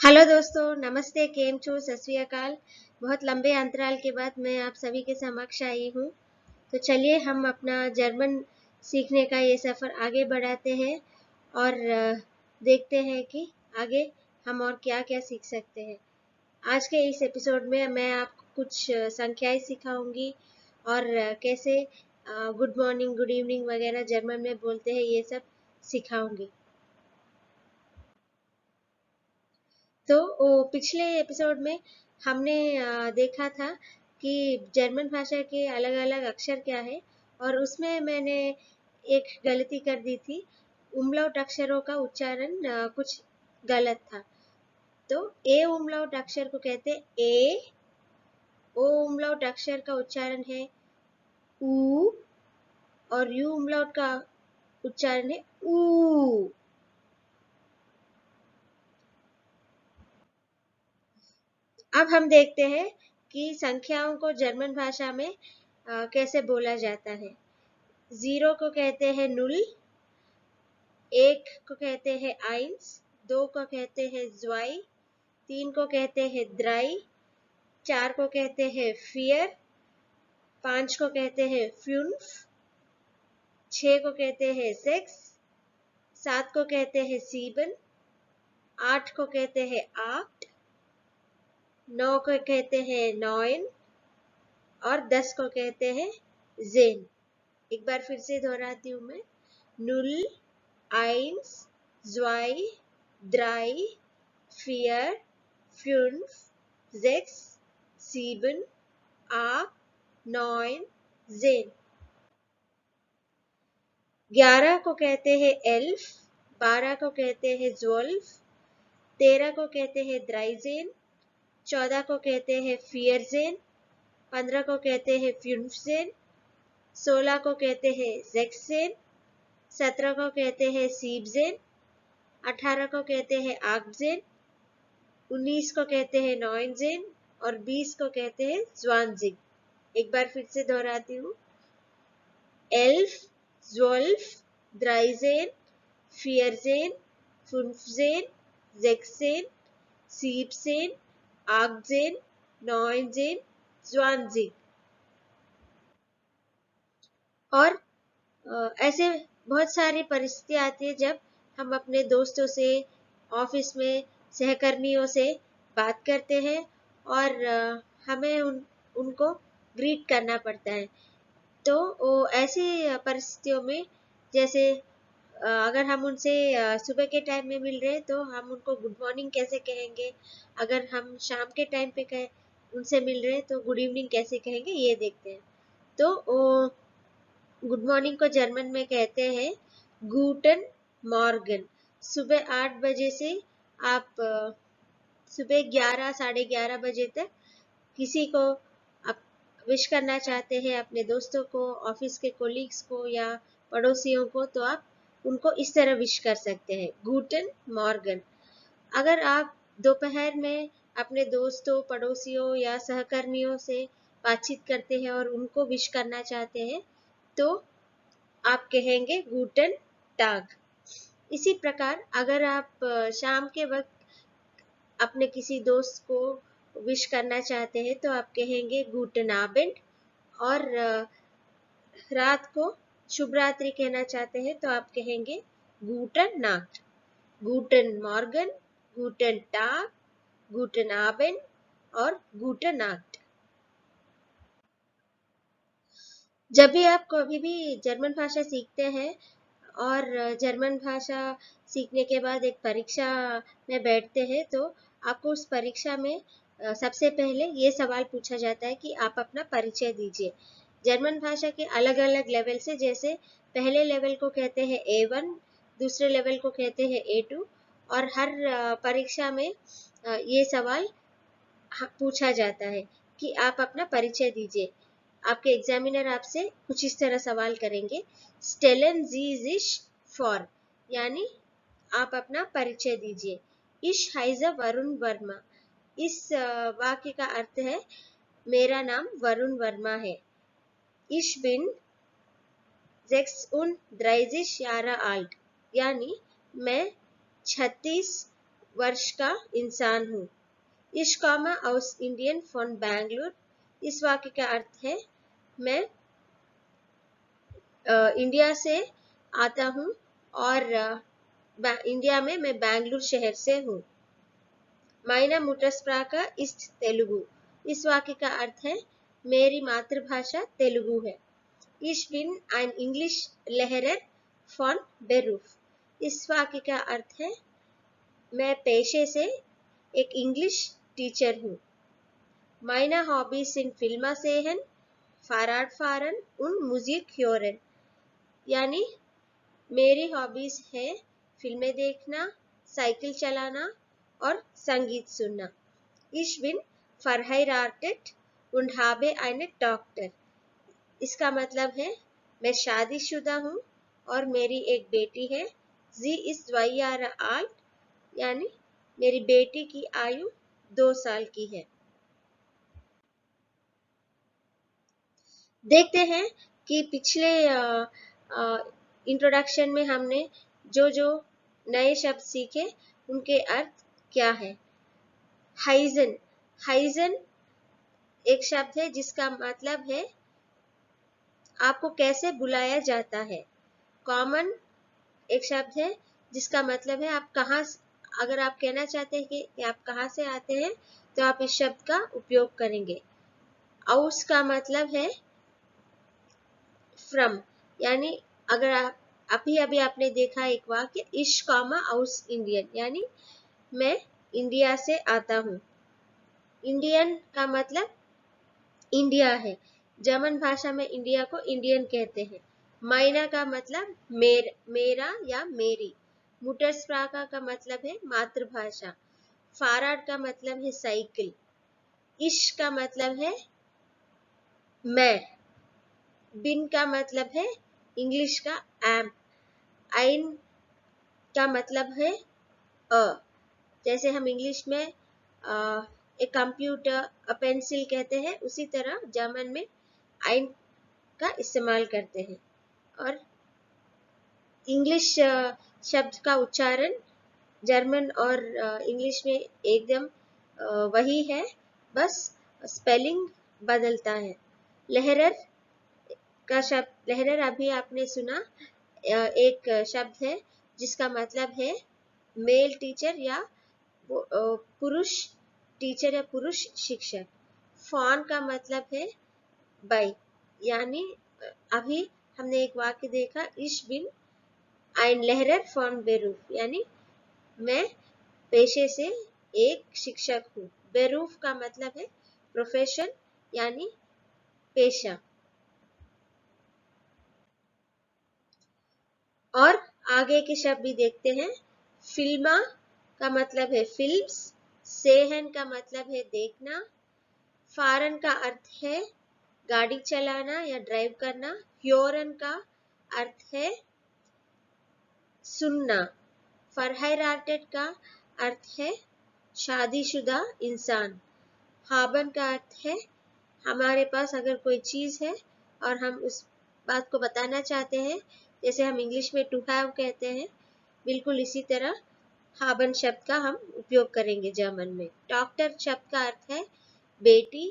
Hello दोस्तों, नमस्ते, केम छो, सत श्री अकाल। बहुत लंबे अंतराल के बाद मैं आप सभी के समक्ष आई हूँ। तो चलिए हम अपना जर्मन सीखने का ये सफ़र आगे बढ़ाते हैं और देखते हैं कि आगे हम और क्या क्या सीख सकते हैं। आज के इस एपिसोड में मैं आपको कुछ संख्याएं सिखाऊंगी और कैसे गुड मॉर्निंग, गुड इवनिंग वगैरह जर्मन में बोलते हैं, ये सब सिखाऊंगी। तो पिछले एपिसोड में हमने देखा था कि जर्मन भाषा के अलग अलग अक्षर क्या है, और उसमें मैंने एक गलती कर दी थी। उमलाउट अक्षरों का उच्चारण कुछ गलत था। तो ए उमलाउट अक्षर को कहते ए, ओ उमलाउट अक्षर का उच्चारण है ऊ, और यू उमलाउट का उच्चारण है ऊ। अब हम देखते हैं कि संख्याओं को जर्मन भाषा में कैसे बोला जाता है। 0 को कहते हैं नुल, 1 को कहते हैं आइंस, 2 को कहते हैं ज़्वाई, 3 को कहते हैं द्राई, 4 को कहते हैं फियर, 5 को कहते हैं फ्यून्फ, 6 को कहते हैं सेक्स, 7 को कहते हैं सीबन, 8 को कहते हैं आठ, 9 को कहते हैं नॉइन, और 10 को कहते हैं जेन। एक बार फिर से दोहराती हूँ मैं। Null, eins, zwei, drei, vier, fünf, sechs, sieben, acht, neun, zehn। 11 को कहते हैं एल्फ, 12 को कहते हैं ज़्वोल्फ, 13 को कहते हैं द्राइजेन, 14 को कहते हैं फियरजेन, 15 को कहते हैं फ्यून्फजेन, 16 को कहते हैं ज़ेक्सेन, 17 को कहते हैं सीबजेन, 18 को कहते हैं आगजेन, 19 को कहते हैं नॉइनजेन, और 20 को कहते हैं ज़्वानजिन। एक बार फिर से दोहराती हूँ। एल्फ, ज़्वोल्फ, द्राइजेन, फियरजेन, फुन्फजेन, ज़ेक्सेन, सीबजेन, आगजेन, नॉइनजेन, ज़्वानजिन। और ऐसे बहुत सारी परिस्थितियाँ आती है जब हम अपने दोस्तों से, ऑफिस में सहकर्मियों से बात करते हैं और हमें उनको ग्रीट करना पड़ता है। तो ऐसी परिस्थितियों में, जैसे अगर हम उनसे सुबह के टाइम में मिल रहे हैं तो हम उनको गुड मॉर्निंग कैसे कहेंगे, अगर हम शाम के टाइम पे उनसे मिल रहे हैं तो गुड इवनिंग कैसे कहेंगे, ये देखते हैं। तो गुड मॉर्निंग को जर्मन में कहते हैं गूटन मॉर्गन। सुबह 8 बजे से आप सुबह 11 साढ़े 11 बजे तक किसी को आप विश करना चाहते हैं, अपने दोस्तों को, ऑफिस के कोलीग्स को या पड़ोसियों को, तो आप उनको इस तरह विश कर सकते हैं, गूटन मॉर्गन। अगर आप दोपहर में अपने दोस्तों, पड़ोसियों या सहकर्मियों से बातचीत करते हैं और उनको विश करना चाहते हैं तो आप कहेंगे गूटन टाग। इसी प्रकार अगर आप शाम के वक्त अपने किसी दोस्त को विश करना चाहते हैं तो आप कहेंगे गूटन आबेंड, और रात को शुभ रात्रि कहना चाहते हैं तो आप कहेंगे गूटन नाक्ट। गूटन मॉर्गन, गूटन टाग, गूटन आबेंड और गूटन नाक्ट। जब भी आप कभी भी जर्मन भाषा सीखते हैं और जर्मन भाषा सीखने के बाद एक परीक्षा में बैठते हैं तो आपको उस परीक्षा में सबसे पहले ये सवाल पूछा जाता है कि आप अपना परिचय दीजिए। जर्मन भाषा के अलग अलग लेवल से, जैसे पहले लेवल को कहते हैं A1, दूसरे लेवल को कहते हैं A2, और हर परीक्षा में ये सवाल पूछा जाता है कि आप अपना परिचय दीजिए। आपके एग्जामिनर आपसे कुछ इस तरह सवाल करेंगे, स्टेलन जी जिश फॉर, यानी आप अपना परिचय दीजिए। इश हाइज़ वरुण वर्मा, इस वाक्य का अर्थ है मेरा नाम वरुण वर्मा है। इश बिन 36 Jahre alt, यानी मैं 36 वर्ष का इंसान हूँ। Ich komme aus Indien von Bangalore। इस वाक्य का अर्थ है मैं इंडिया से आता हूँ और इंडिया में मैं बेंगलुरु शहर से हूँ। Meine Muttersprache ist Telugu. इस वाक्य का अर्थ है मेरी मातृभाषा तेलुगु है। Ich bin ein Englisch-Lehrer von Beruf। इस वाक्य का अर्थ है मैं पेशे से एक इंग्लिश टीचर हूँ। Meine Hobbys sind Filme sehen, Fahrradfahren und Musik hören। यानी मेरी हॉबीज है फिल्में देखना, साइकिल चलाना और संगीत सुनना। Ich bin verheiratet und habe eine Tochter। इसका मतलब है मैं शादीशुदा हूँ और मेरी एक बेटी है। Sie ist 2 Jahre alt। यानी मेरी बेटी की आयु 2 साल की है। देखते हैं कि पिछले इंट्रोडक्शन में हमने जो जो नए शब्द सीखे उनके अर्थ क्या है। हाइजन। हाइजन एक शब्द है जिसका मतलब है आपको कैसे बुलाया जाता है। कॉमन एक शब्द है जिसका मतलब है आप कहाँ, अगर आप कहना चाहते हैं कि आप कहाँ से आते हैं तो आप इस शब्द का उपयोग करेंगे। आउस का मतलब है फ्रॉम, यानी अगर आप अभी आपने देखा एक वाक्य इश कॉमा आउस इंडियन, यानी मैं इंडिया से आता हूँ। इंडियन का मतलब इंडिया है। जर्मन भाषा में इंडिया को इंडियन कहते हैं। माइना का मतलब मेरा या मेरी। मुटरस्प्राका का मतलब है मातृभाषा। फाराड का मतलब है साइकिल। इश का मतलब है मैं। बिन का मतलब है इंग्लिश का एम। आइन का मतलब है अ। जैसे हम इंग्लिश में एक कंप्यूटर, अ पेंसिल कहते हैं, उसी तरह जर्मन में आइन का इस्तेमाल करते हैं। और इंग्लिश शब्द का उच्चारण जर्मन और इंग्लिश में एकदम वही है, बस स्पेलिंग बदलता है। लहरर का शब्द, लहरर अभी आपने सुना, एक शब्द है जिसका मतलब है मेल टीचर या पुरुष टीचर या पुरुष शिक्षक। फॉन का मतलब है बाई, यानी अभी हमने एक वाक्य देखा इश बिन ein Lehrer von Beruf, यानी मैं पेशे से एक शिक्षक हूँ। बेरूफ का मतलब है प्रोफेशन यानी पेशा। और आगे के शब्द भी देखते हैं। फिल्मा का मतलब है फिल्म्स। सेहन का मतलब है देखना। फारन का अर्थ है गाड़ी चलाना या ड्राइव करना। ह्योरन का अर्थ है सुनना। फरहाइराटेड का अर्थ है शादीशुदा इंसान। हाबन का अर्थ है हमारे पास अगर कोई चीज है और हम उस बात को बताना चाहते हैं, जैसे हम इंग्लिश में टू हैव कहते हैं, बिल्कुल इसी तरह हाबन शब्द का हम उपयोग करेंगे जर्मन में। डॉक्टर शब्द का अर्थ है बेटी।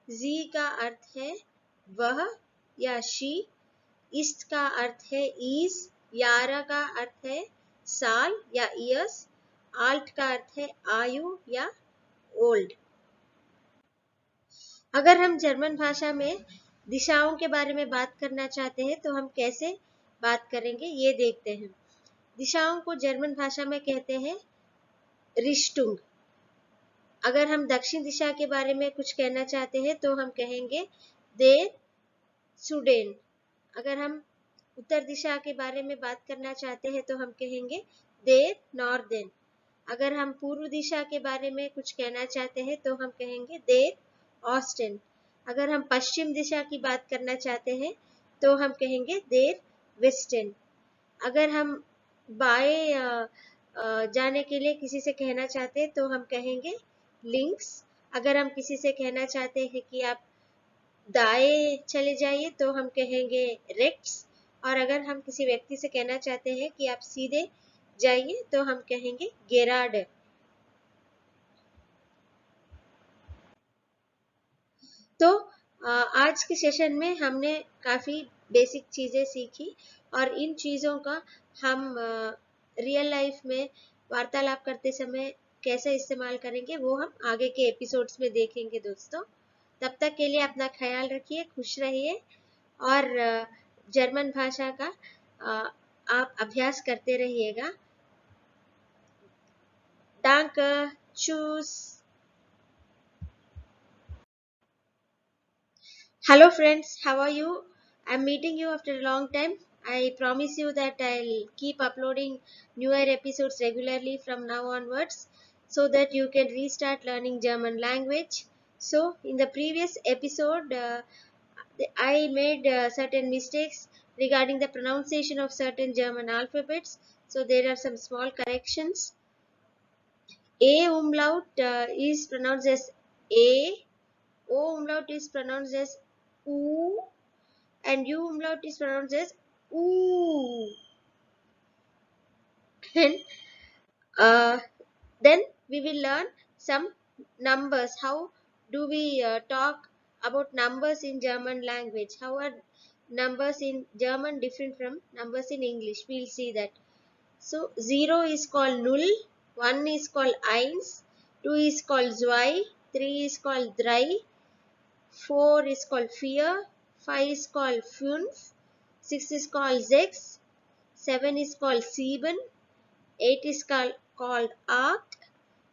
जी का अर्थ है वह या शी। इस्ट का अर्थ है ईज। यारा का अर्थ है साल या ईयर्स। आल्ट का अर्थ है आयु या ओल्ड। अगर हम जर्मन भाषा में दिशाओं के बारे में बात करना चाहते हैं तो हम कैसे बात करेंगे ये देखते हैं। दिशाओं को जर्मन भाषा में कहते हैं रिश्टुंग। अगर हम दक्षिण दिशा के बारे में कुछ कहना चाहते हैं तो हम कहेंगे देर सुडेन। अगर हम उत्तर दिशा के बारे में बात करना चाहते हैं तो हम कहेंगे देर नॉर्देन। अगर हम पूर्व दिशा के बारे में कुछ कहना चाहते हैं तो हम कहेंगे देर ऑस्टेन। अगर हम पश्चिम दिशा की बात करना चाहते हैं तो हम कहेंगे देर वेस्टर्न। अगर हम बाएं जाने के लिए किसी से कहना चाहते हैं तो हम कहेंगे लिंक्स। अगर हम किसी से कहना चाहते हैं कि आप दाएं चले जाइए तो हम कहेंगे रेक्ट्स। और अगर हम किसी व्यक्ति से कहना चाहते हैं कि आप सीधे जाइए तो हम कहेंगे गेराड। तो आज के सेशन में हमने काफ़ी बेसिक चीज़ें सीखी और इन चीज़ों का हम रियल लाइफ में वार्तालाप करते समय कैसे इस्तेमाल करेंगे वो हम आगे के एपिसोड्स में देखेंगे दोस्तों। तब तक के लिए अपना ख्याल रखिए, खुश रहिए और जर्मन भाषा का आप अभ्यास करते रहिएगा। Danke, tschüss. Hello friends, how are you? I'm meeting you after a long time. I promise you that I'll keep uploading newer episodes regularly from now onwards so that you can restart learning German language. So, in the previous episode, I made certain mistakes regarding the pronunciation of certain German alphabets. So, there are some small corrections. A umlaut is pronounced as A, O umlaut is pronounced as oo, and U umlaut is pronounced as oo. And uh, then we will learn some numbers. How do we talk about numbers in German language? How are numbers in German different from numbers in English? We'll see that. So 0 is called null, 1 is called eins, 2 is called zwei, 3 is called drei, 4 is called vier, 5 is called fünf, 6 is called sechs, 7 is called sieben, 8 is called acht,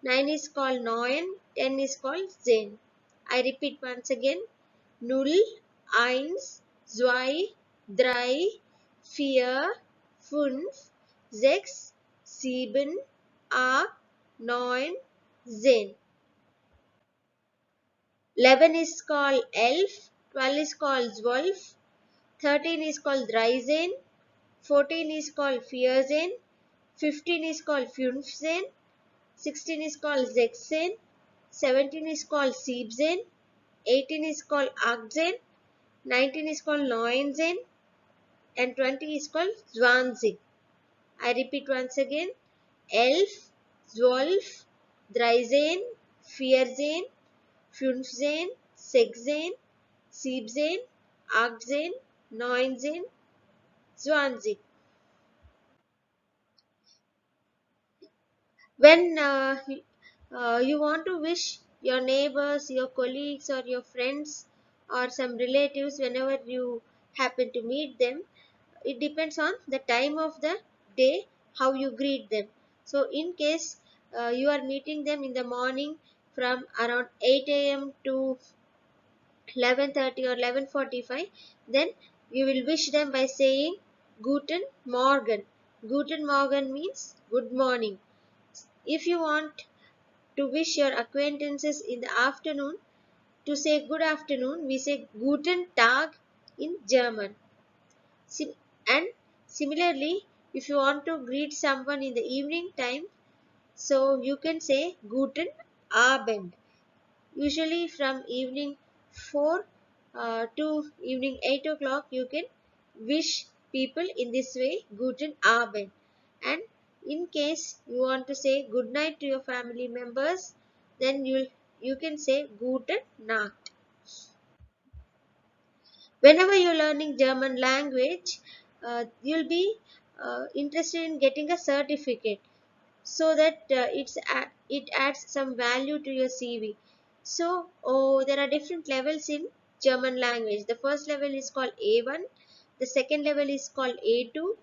9 is called neun, 10 is called zehn. I repeat once again. Null, eins, zwei, drei, vier, fünf, sechs, sieben, acht, neun, zehn. 11 is called elf, 12 is called zwölf, 13 is called dreizehn, 14 is called vierzehn, 15 is called fünfzehn, 16 is called sechzehn, 17 is called siebzehn, 18 is called achtzehn, 19 is called neunzehn, and 20 is called zwanzig. I repeat once again. Elf, zwölf, dreizehn, vierzehn, fünfzehn, sechzehn, siebzehn, achtzehn, neunzehn, zwanzig. When you want to wish your neighbors, your colleagues, or your friends, or some relatives, whenever you happen to meet them, it depends on the time of the day how you greet them. So, in case you are meeting them in the morning from around 8 a.m. to 11:30 or 11:45, then you will wish them by saying Guten Morgen. Guten Morgen means good morning. If you want to wish your acquaintances in the afternoon, to say good afternoon, we say Guten Tag in German. And similarly, if you want to greet someone in the evening time, so you can say Guten Abend. Usually from evening 4 to evening 8 o'clock, you can wish people in this way Guten Abend. And in case you want to say good night to your family members, then you can say Guten Nacht. Whenever you're learning German language, you'll be interested in getting a certificate so that it adds some value to your CV. So, there are different levels in German language. The first level is called A1, the second level is called A2,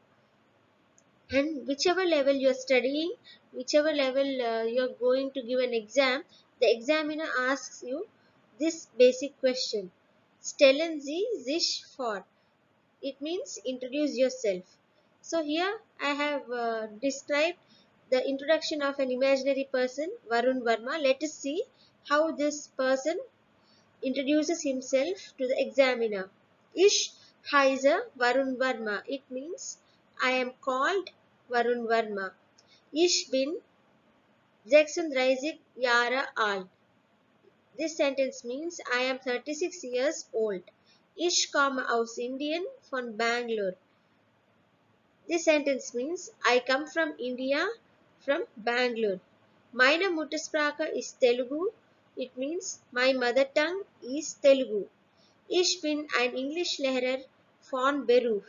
and whichever level you're studying, whichever level you're going to give an exam, the examiner asks you this basic question. Stellen Sie sich vor. It means introduce yourself. So here I have described the introduction of an imaginary person, Varun Verma. Let us see how this person introduces himself to the examiner. Ich heiße Varun Verma. It means I am called Varun Verma. Ich bin 36 Jahre alt. This sentence means I am 36 years old. Ich komme aus Indien von Bangalore. This sentence means I come from India, from Bangalore. Meine Muttersprache ist Telugu. It means my mother tongue is Telugu. Ich bin ein Englischlehrer von Beruf.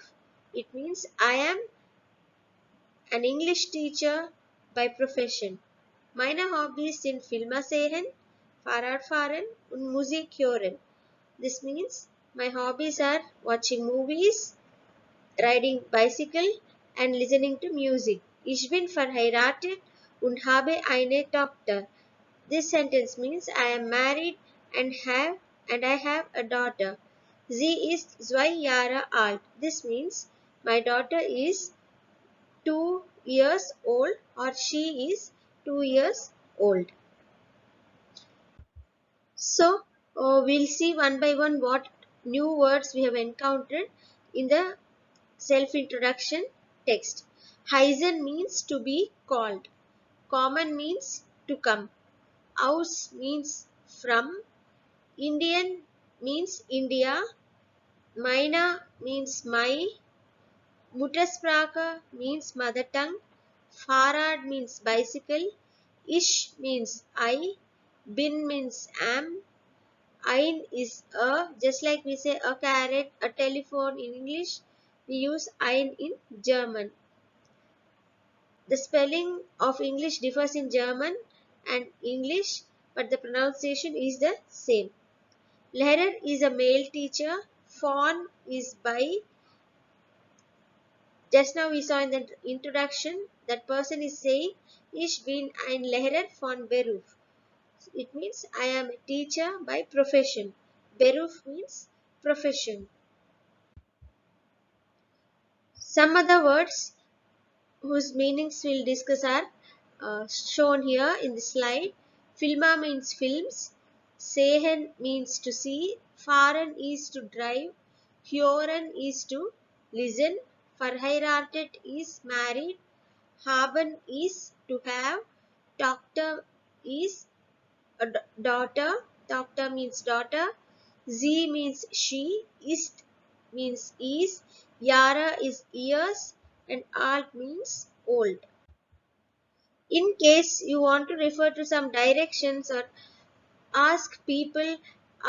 It means I am an English teacher by profession. Meine Hobbys sind Filme sehen, Fahrradfahren und Musik hören. This means my hobbies are watching movies, riding bicycle and listening to music. Ich bin verheiratet und habe eine Tochter. This sentence means I am married and I have a daughter. Sie ist 2 Jahre alt. This means my daughter is 2 years old or she is 2 years old. So we'll see one by one what new words we have encountered in the self-introduction text. Heißen means to be called. Common means to come. Aus means from. Indian means India. Meine means my. Muttersprache means mother tongue. Fahrrad means bicycle. Ich means I. Bin means am. Ein is a, just like we say a carrot, a telephone in English, we use ein in German. The spelling of English differs in German and English, but the pronunciation is the same. Lehrer is a male teacher. Von is by. Just now we saw in the introduction that person is saying, Ich bin ein Lehrer von Beruf. It means I am a teacher by profession. Beruf means profession. Some other words whose meanings we'll discuss are shown here in the slide. Filma means films. Sehen means to see. Fahren is to drive. Hören is to listen. Verheiratet is married. Haben is to have. Tochter is a daughter. Tochter means daughter. Sie means she. Ist means is. Jahre is years. And alt means old. In case you want to refer to some directions or ask people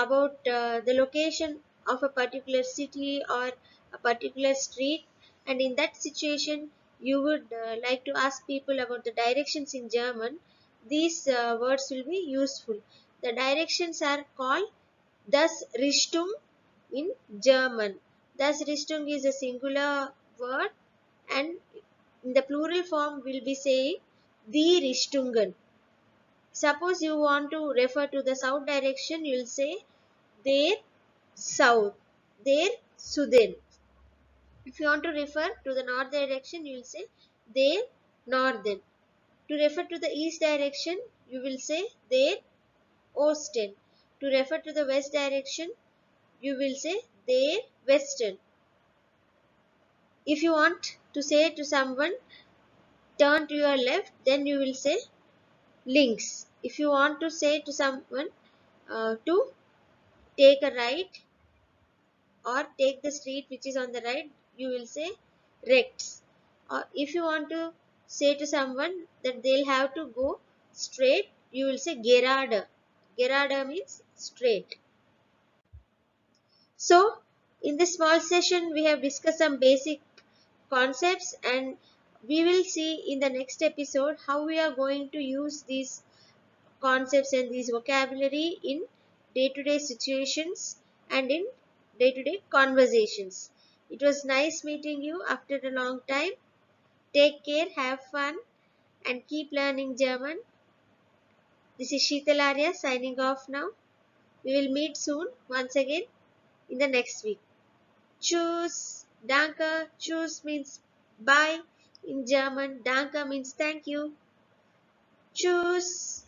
about the location of a particular city or a particular street, and in that situation you would like to ask people about the directions in German, these words will be useful. The directions are called das Richtung in German. Das Richtung is a singular word, and in the plural form we'll be saying die Richtungen. Suppose you want to refer to the south direction, you will say der south, der Süden. If you want to refer to the north direction, you will say der Norden. To refer to the east direction, you will say der Osten. To refer to the west direction, you will say der Westen. If you want to say to someone, turn to your left, then you will say links. If you want to say to someone to take a right or take the street which is on the right, you will say rechts. Or if you want to say to someone that they'll have to go straight, you will say gerade. Gerade means straight. So in this small session we have discussed some basic concepts, and we will see in the next episode how we are going to use these concepts and these vocabulary in day-to-day situations and in day-to-day conversations. It was nice meeting you after a long time. Take care, have fun, and keep learning German. This is Sheetal Arya signing off now. We will meet soon once again in the next week. Tschüss, danke. Tschüss means bye in German. Danke means thank you. Tschüss.